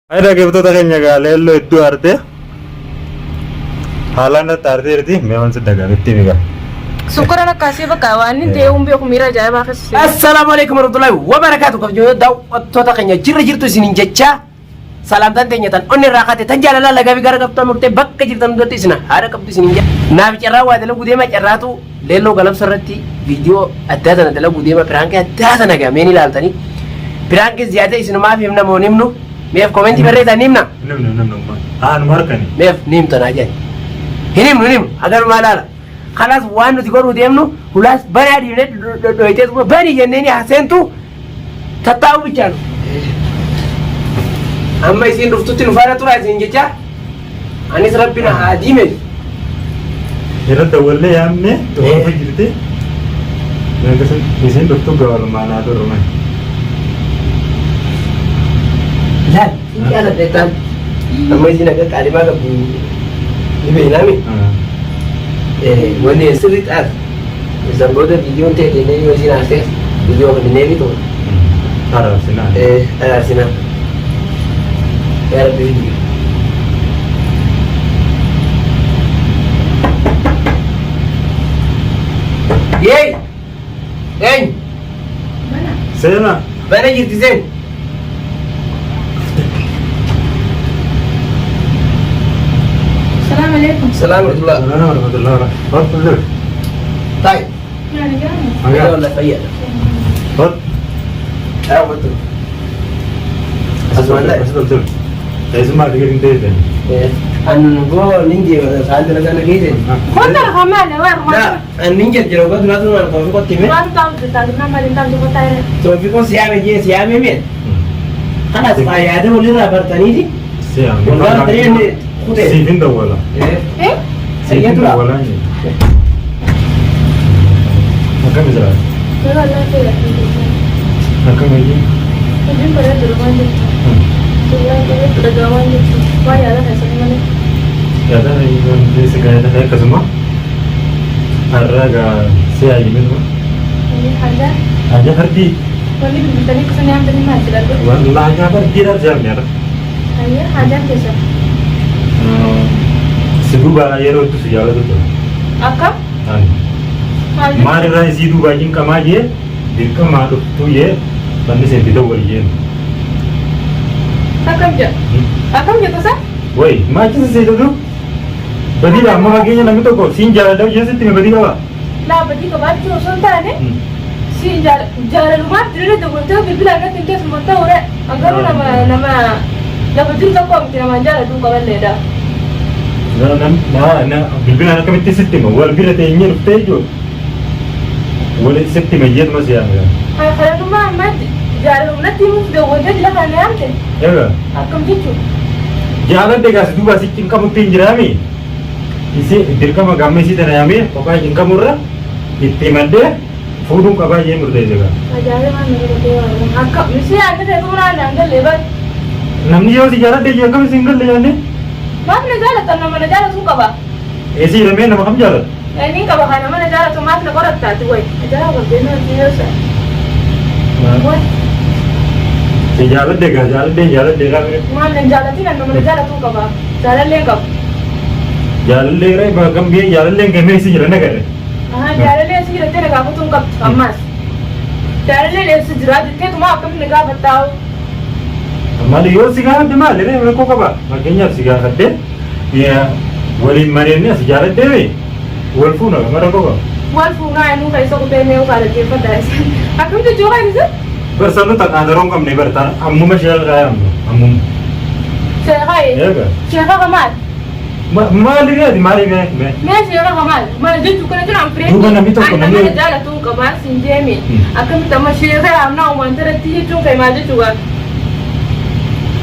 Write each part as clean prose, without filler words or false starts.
Ada kebetulan kayaknya gale lo itu arte. Halan arte itu memang sudah gak betul juga. Syukuran kasih bakawan ini dia umbi aku mira jaya bakas. Assalamualaikum warahmatullahi wabarakatuh. Kau jodoh daw tota kanya jirtu sinin jecha. Salam tante nyatan onni rakate tanjala la gabi gara kapta murte bakka jirtan dotti sina hara kapti sinin ja. Na bicara wa dala gudema cerratu lelo galam sarati video adada dala gudema prank adada naga meni laltani. Prank ziyada isinu ma fihimna mo nimnu. Mef komenti berita nimna. Nimna. Ah markani. Mef nim tanaja. Hinim agar malala. Khalas wanu tigoru demnu hulas bani di net do itu bani jenneni hasentu tatawu bicara. Amma isin ruftutin fara tura isin jecha. Anis rabbina adime. Era dawalle yamne to apa jirte. Mereka isin ruftu gawal mana to rumah. Lan, ini ada detan. Amma isin agak kalima ga bu. Ibe nami. Wani street art. Zamboda video te de ne yo isin arte. Video ko ne bito. Ara sina. Ara sina. Era video. Yey! Hey! Sena. Mana jirti zen? Assalamualaikum. Assalamualaikum. Hot. Tai. Ya ni kan. Ada wala fayya. Hot. Ah betul. Asman lah. Betul. Saya semua dengerin dia. An go ninja saat naga nagi zen. Kota ramai lewat Nah, rumah. an ninja jero ko dulu tuh ko ko time. Orang tahu kita nama lintang di kota ini. So ko siame men. Kana saya ada boleh lah bertani di. Siang. Wala tadi ni kude. Sifin dawala. Eh? Saya tu lah. Dawala ni. Makan bisa. Kalau Allah saya. Makan lagi. Mungkin pada di rumah ni. Sudah pada gawan ni. Wah ya lah saya mana. Ya dah ini segala dah ke semua. Harga saya ini tu. Ini ada. Aja hardi. Wali tadi kesan yang tadi masih ada. Wallahi apa tidak jam ya. Hanya ada biasa. Sibu ba yero tu sejala tu. Akam? Mari rai sidu ba jin kama je. Dirka maru tu ye. Bande se bido wali ye. Akam je. Akam je tu sah? Woi, macam se tu. Badi dah amma lagi yang tu ko sin jala dah je se tiga badi ka. Lah badi ke baju sultan ni. Si jara rumah tidak ada betul bila ada tinggal sementara orang. Agar nama dapat juga kau tidak manjala tu kau leda. Na bilbil anak kami sistem. Wal bila te ingin tejo. Wal sistem aja masih ada. Kalau rumah amat jara rumah timus dah wajah jelas kan nanti. Ya ke? Akam cucu. Jalan deh kasih dua sih kamu tinjrami. Isi dirka magame sih tanah kami. Pokoknya jingka murah. Itim ada. Fudung kabar je murah juga. Jara mana kita tengok. Akam mesti ada tu orang anda lebat. Namni jauh sih jalan deh jangka single deh jalan. Mana jala tanah mana jala suka bah. Esi ramai nama kamu jalan. Ini kalau kan mana jala tu mana korat tak tu boy. Jala kau benar biasa. Boy. Si jalan deh jalan deh kan. Mana jala tu mana jala tu kau bah. Jala lengkap. Jalan deh ray bagam biar jalan deh kami sih jalan negara. Jala le sih kita nak aku tungkap emas. Jala le sejarah itu tu mak kami negara bertahu. Mali yo sigaret deh mali ray mereka kaba. Makanya sigaret deh. Ya, walin mari ni sigaret deh. Walfu na mereka kaba. Walfu ngai nu kai sok pe meu kala ke pada. Aku tu juga ni sih. Bersama tak ada orang kami bertar. Ammu masih ada ammu. Saya kai. Ya ke? Saya kamal. Mali ni mali ni. Ni saya kamal. Mana jadi tu kena tu nampak. Bukan nabi tu kena Mana jala tu kamal sinjemi. Aku minta masih saya amna uman terati tu kai maju juga.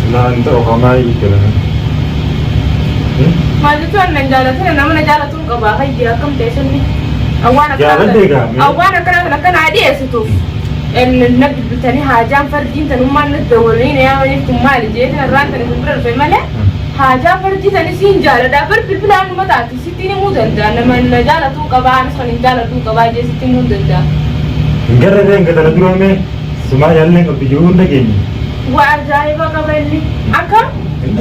Nah, itu orang itu lah. Maju tu anda jala tu nama jala tu kau bahaya dia kam tension ni. Awana Jalan deh kan? Awana kan ada situ. Nak bertani hajam farjin tanu mana dawalin ya ini kumal je kan ran tanu bener female. Hajam farjin tanu sin jala dapat pipilan mata tu situ ni mudah dah nama jala tu kau bahaya sekarang jala tu kau bahaya situ mudah dah. Enggak ada yang kata dulu ame. Semua jalan yang kau tuju unda gini. Wa ajaiba ka belli. Aka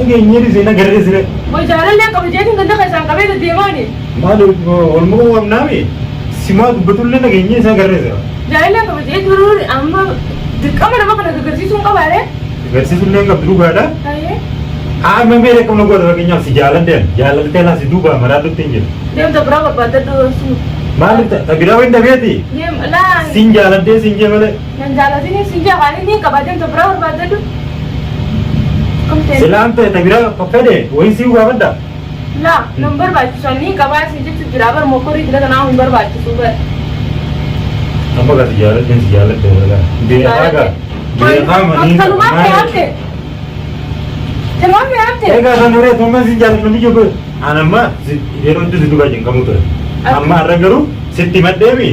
geenyeeri seenaa garreessire. Boy jaalallee qabu jeetiin ganda keessaan qabee deemaani. Maal olmoo wamnaami simaa dubbatullee nageenyee isaa garreessira. Jaalallee qabu jeetiin duruu amma dirqama nama kana agarsiisuun qabaare. Agarsiisullee hin qabdu dhugaadha. Tayyee. Amma meeshaa qabna godha fakkeenyaaf si jaaladheen jaalaltee laa si duuba maraatutti hin jiru. Deemta biraa barbaadadhu. Maal biraa wayii dhabeeti? Laan. Siin jaaladhee siin jee malee. Nan jaalatini siin jee afaan inni qaba deemta biraa barbaadadhu. Silaan ta'e biraa fedhe wayii sii gaafadha. Laa nan barbaachisu ni qabaa siin jechuun jira bar mokorii jira kanaa hin barbaachisu bar. Amma gaa si jaaladhee wala. Beekaa gaa. Beekaa manii. Kanumaa fe'atte. Kanumaa fe'atte. Egaa kan duree tuuma si jaaladhanii jiru. Anamma yeroo itti si duuba jenqamu ture. Amma har'a garuu sitti maddeemi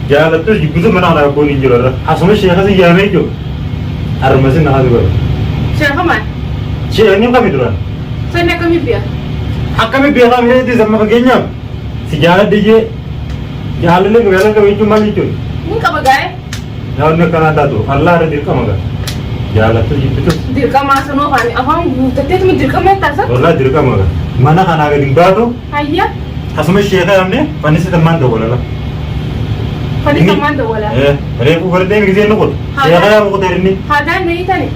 jaalattus jibbisu mana alaa goon hin jiru irra. Asuma sheeka si yaamee jiru. Harma si naa duba. Sheeka maal? Sheekni kami duraan. Sanni akkamii biya? Akkami beekaa miidhagdi sama fakkeenyaaf si jaaladde jee jaalallee magaalaa qabee jechuun maal jechuudha? Ni qaba gaa'e. Naannoo akkanaa taatu allaa irra dirqama gaa. Jaalattus jibbitus. Dirqamaa sanoo afaan guutatteetuma dirqama taasa? Wallaa dirqama gaa. Mana kanaa gadi hin baatu. Hayya. Asuma sheeka yaamne fannisi tammaan dawwalala. Fannisi tammaan dawwala. Reefu fardeen gisee nu qotu. Sheeka yaamu qoteer inni. Haadaan na hiitani.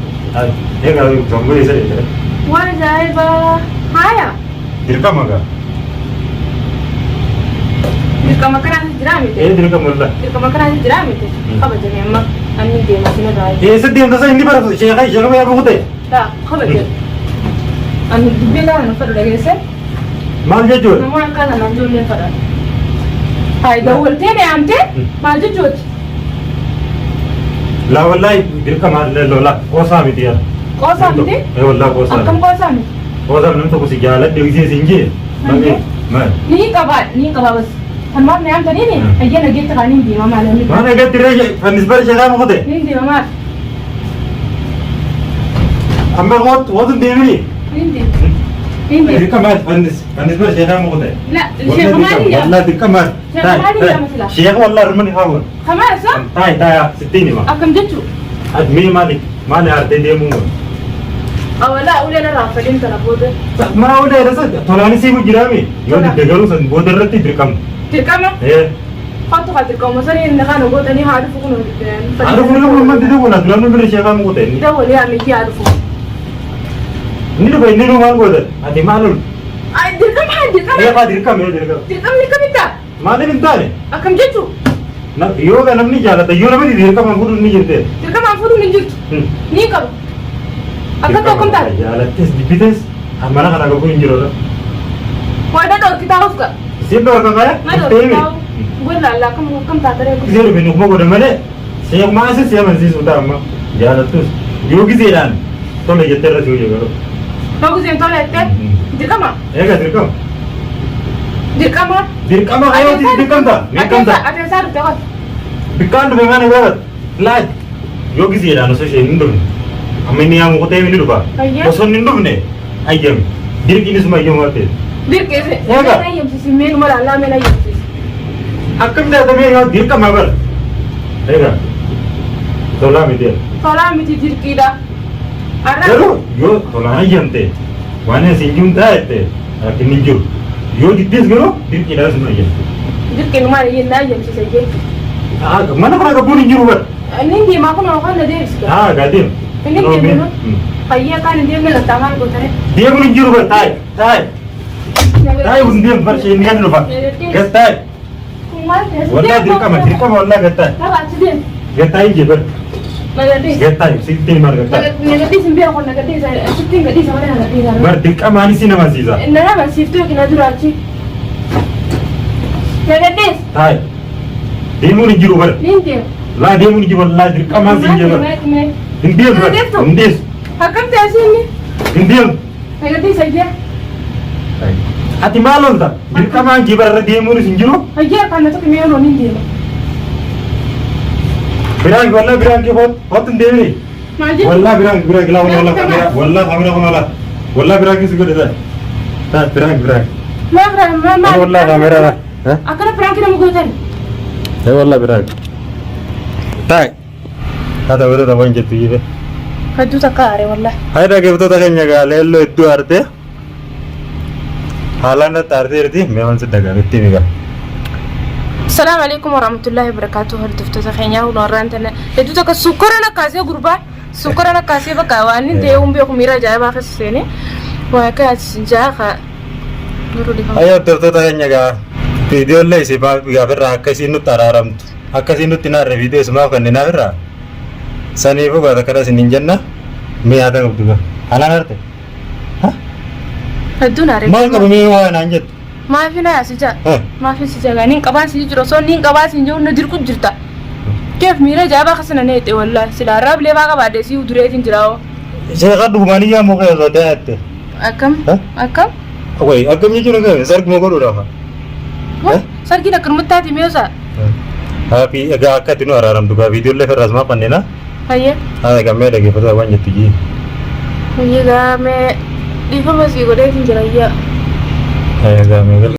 Egaa tongoo isa dheedha. Waan ajaa'ibaa. Haaya. Dirqama gaa. Dirqama kanaas jiraa miti. Dirqama wallaa. Dirqama kanaas jiraa miti. Kabajame amma anni deema sina daa'ima. Eessa deemta isa inni baratu sheeka yaamu qotee. Daa kabajame. Ani dubbii lama na fadhu dhageesse. Maal jechuudha? Namoonni akkana naan ijoolleen fadhan. Hayi dawwaltee deemtee maal jechuuti? Laa wallaahi dirqama lolaa qoosaa miti yaa. Qoosaa miti? Wallaa qoosaa. Akkam qoosaa miti? Qoosaa namni tokko si jaaladhe gisee siin jee. Maal? Ni qabaa bas. Kan ne amta nini? Ayya na geetta kan hindi mama la. Mana gatti ree fannis bar sheekaa mu qote. Hindi mama. Amma qotu deemini. Hindi. Hindi. Dirqama fannis bar sheekaa mu qote. La, sheekha maali ya? Wallaa dirqama. Sheekha maali ya masala? Sheekha wallaa rumani haawwan. Kamaa sa? Taaya sittiin hima. Akkam jechu? Admii maali haartee deemuu mu. Awala ulee na raafadin kana booda. Maa ulee rasa tolaani siimu jiraami. Yoo didde garuu san booda irratti dirqama. Dirqama? Fattu haa dirqama sani inni kana gootanii haa dhufu kun Haadha kun illee kun maddi dhufu na duraan bira sheekaa mu qote inni. Dawwali haa miti haa dhufu. Inni dhufa inni dhufu maal godhe? Ati maalul? Ay dirqama. Dirqama. Dirqamni kamitta? Maaliif hin taane? Akkam jechu? Yoo ga namni jaalata yoo namni dirqama fuudhu ni jirte. Dirqamaan fuudhuun hin jirtu. Ni qabu. Akka tokkum taate. Jaalattis dibbites mana kana gabuun hin jiru. Waada dhawar kitaabuf ga. Siin dhawar kaya? Ma dhawar kitaabu. Walla Allah kam taatare. Gisee dhufe nukuma godhe malee seeq maasis see amansiisuu ta'a amma jaalattus yoo giseedhaan tole jettee irratti hojii garuu. Yoo giseen tole jettee dirqama. Eega dirqama. Dirqama. Dirqama hayooti dirqamta. Ateessaa dhufte qote. Bikkaan dhufe mana gaafat laaj yoo giseedhaan osoo isheen hin dhufne amma inni yaamu qotee inni dhufa. Osoo inni hin dhufne ayyami dirqiinis mayyamu hattee. Dirqeese. Eega. Meen ayyamsiisi meen mala allaa meen ayyamsiisi. Akkam jaatamee yoo dirqama bara. Eega tolaa miti. Tolaa miti dirqiidha. Garuu yoo tolaan ayyamte waan asiin jiru taa'ette rakkin hin jiru. Yoo diddees garuu dirqiidhaan sun ayyamte. Dirqiin maal yennaa ayyamsiisa jechuudha. Mana kana gabuun hin jiru bara. Inni deemaa kun hookaan na deebisudha. Gaatiin. Inni deemnu fayyaa kaan hin deemne lattaa maal gootane. Deemuun hin jiru bara taa'e. Taa'e kun deemu bara isheen ni dhufa. Gas taa'e. Wallaa dirqama wallaa gas taa'e. Achi deemu. Gas taa'e hin jiru. Nagadhiis. Gas taa'e sittiin mara gas taa'e. Nagadhiis hin beeku nagadhiis sittiin gadhiisa malee nagadhiisa. Bara dirqamaanis si namansiisa. Nama amansiiftuu yookiin aduraachi. Nagadhiis. Taa'e. Deemuun hin jiru bara. Niin deemu. Laa deemuun hin jiru wallaa dirqamaan si hin jiru bara. Hin deemu bara. Hin deessu. Akkam taasisi inni? Hin deemu. Nagadhiis ayyee. Ati maal olta? Dirqamaan jibarra deemuunis hin jiru. Ayyee kan na tokko mee oloon hin deemu. Biraan wallaa biraan kee hootu hin deemini. Maal jedhu? Wallaa biraan gilaa wallaa kamera wallaa kamera kun wallaa biraan keessa godhe ta'a biraan. Maal Wallaa kamera la. akkana piraanki nama gootan. Wallaa biraan. Taa'e. Haata wada waan jettu jibe. Hedduu takka aare wallah. Hai dhaggeeffattoota keenya egaa leelloo hedduu aarte. Haalaan natti aarteerti meeman si dagaagetti miga. Assalamu alaikum warahmatullahi wabarakatuh. Hordoftoota keenya hundarraan tana hedduu takka sukkara nakkaasee gurbaa sukkara nakkaasee bakka waan inni ta'e humbi okumira ajaa'ibaa keessa seenee waa kaas jaaha. Hai hordoftoota keenya egaa viidiyoolee isii gaafirraa akka isiin nutti araaramtu akka isiin nutti naarre viidiyoo isumaaf kanneen irraa saniifuu baata kana isiniin jenna mi'aata qabdu gaa halaan arte Hedduun aare. maal qabu mee waa naan jettu Maafi na yaasija. Maafi si jaga nin qabaa si jiro so nin qabaa si jiru na dirku jirta. Keef miira jaaba khasana ne te wallahi sila rab le baga bade si udure tin jirao. sheekha dhugumanii yaa muka yoo ta'atte Akam? Akam? way akkam jechuun gaa sargi moo godhuudhaaf Sargi na kurmutaati meeyosa. Happy egaa akka itti nu araaramtu gaa viidiyoolee firraas maa fannina Hayye. haa egaa mee dhaggeeffata waan jettu jii Hayye ga me difama si godee tin jirayya. egaa mee